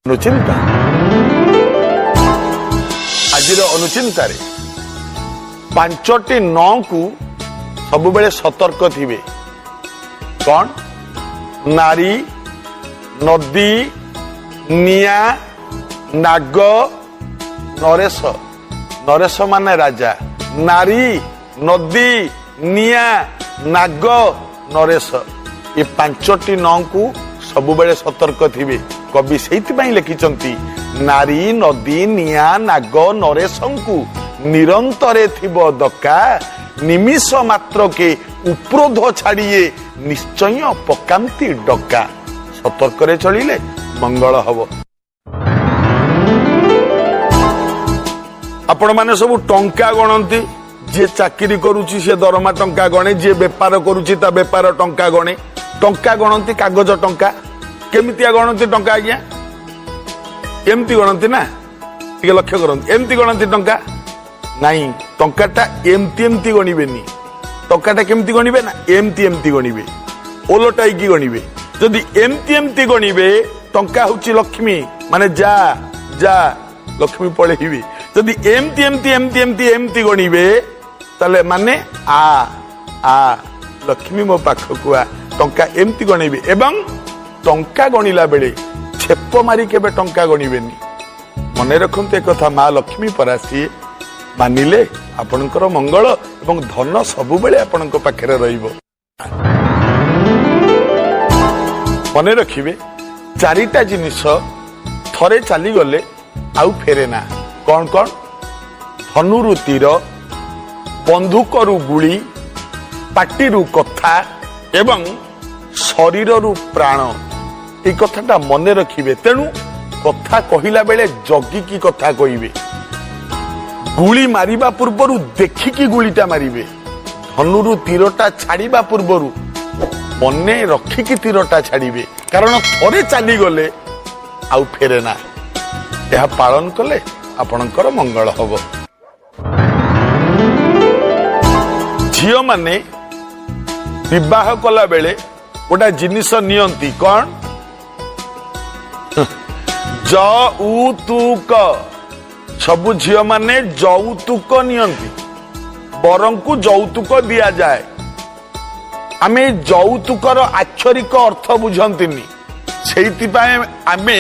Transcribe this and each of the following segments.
अनुचिंता आज अनुचिंत पांचटी नौ को सब बेले सतर्क थे कौन नारी नदी निया नाग नरेश नरेश माने राजा नारी नदी निया नाग नरेश ये पांचटी नौ को सब बेले सतर्क थे कवि से लिखिंट नारी नदी निया नाग नरेश को निरंतरे थिब दका निमिष मात्र के उपरोध छाड़िए निश्चय पकांती डका सतर्क रे चलिले मंगल हब। आपण माने सब टंका गणती जे चाकरी करुची से दरमा टंका गणे जे बेपार करुची ता बेपार टंका गणे टंका गणती कागज टंका केमितिया गणती टंका आज्ञा एमती गणती ना टिके लक्ष्य करंती एमती गणती टंका नाई टंकाटा एमती एमती गणिबेनी टंकाटा केमती गणिबे ना एमती एमती गणिबे ओलटाइकी गणिबे जदि एमती एमती गणिबे टंका होची लक्ष्मी माने जा जा लक्ष्मी पळेइबे जदि एमती एमती एमती एमती एमती गणिबे ताले माने आ लक्ष्मी मो पाखकु आ टंका एमती गणिबे एवं टंका गणिला बेले छेप मारी केबे टंका गणिबेनी मने रखंतु एक कथा मां लक्ष्मी परासी मानिले आपणकर मंगल एवं धन सबु बेले आपणक पाखरे रहिबो। मने रखिबे चारिटा जिनिस थरे चली गले आउ फेरे ना कौन कौन धनुरु तीर बंधुकरु गुली पाटिरु कथा एवं शरीररु प्राण ये कथाटा मने रखिबे तेणु कथा कहिला बेले जगी की कथा कहिबे गुली मारिबा पूर्वरु देखिकी गुलीटा मारिबे धनुरु तीरटा छाड़िबा पूर्वरु मने रखिकी तीरटा छाड़िबे कारण थरे चली गले आउ फेरे ना यह पालन कले आपणकर मंगल हब। झियो माने विवाह कला बेले गोटा जिनिस नियंती कौन जौतुक सबु झियो माने जौतुक नियंती बरं को जौतुक दिया जाए आमे जौतुकर आक्षरिक अर्थ बुझंतिनी सेइतिपाए आमे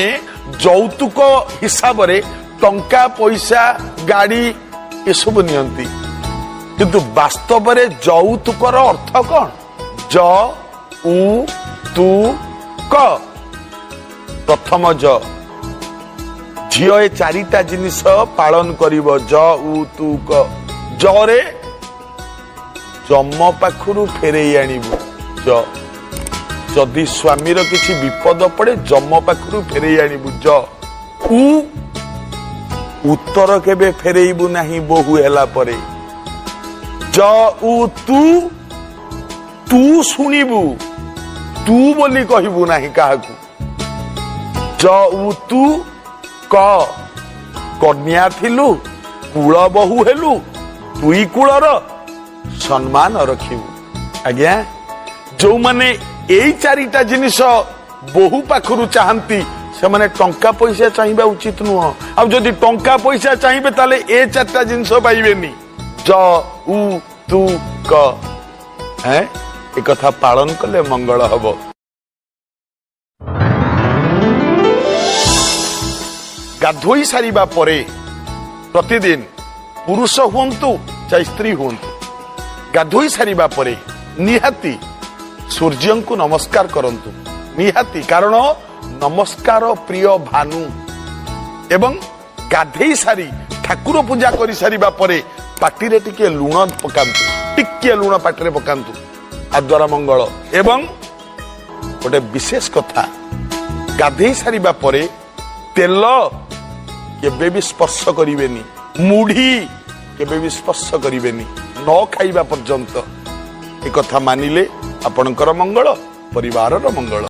जौतुक हिसाब रे टंका पैसा गाड़ी ये सब नियंती किंतु वास्तव रे जौतुकर अर्थ कौन ज उ तु क प्रथम ज झियो ए चारिटा जिनिस पालन करिवो ज उ तु क जरे जम पाखरु फेरेई आनिबो ज जदि स्वामी रो किछि विपद पड़े जम पाखरु फेरेई आनिबो ज उ उत्तर केबे फेरेइबु नाही बहु हैला परे ज उ तू सुनिबु तू बोली कहिबु नाही काहाकू ज उ तू क कन्या थिलु कुल बहु हेलु दुई कुलर सम्मान रखिबु आज्ञा जो माने एई चारिटा जिनिस बहु पाखरु चाहंती से माने टंका पैसा चाहिबा उचित नुह अब जदि टंका पैसा चाहिबे ताले ए चारटा जिनिस पाइबेनी ज उ तू क हैं ए कथा पालन कले मंगल हब। गाधोई सारिबा परे प्रतिदिन पुरुष हुंतु चाहे स्त्री हुंतु गाधोई सारिबा परे निहाती सूर्य को नमस्कार करंतु निहाती कारण नमस्कार प्रिय भानु एवं गाधेई सारी ठाकुर पूजा करी सारिबा परे पाटिरे टिके लुण पकांतु टिके लुण पाटिरे पकांतु आद्वारा मंगल एवं गोटे विशेष कथा गाधेई सारिबा परे तेल केबे भी स्पर्श करिवेनी मुढ़ी केबे भी स्पर्श करिवेनी न खाइबा पर्यंत एक कथा मानिले आपणकर मंगल परिवारर मंगल।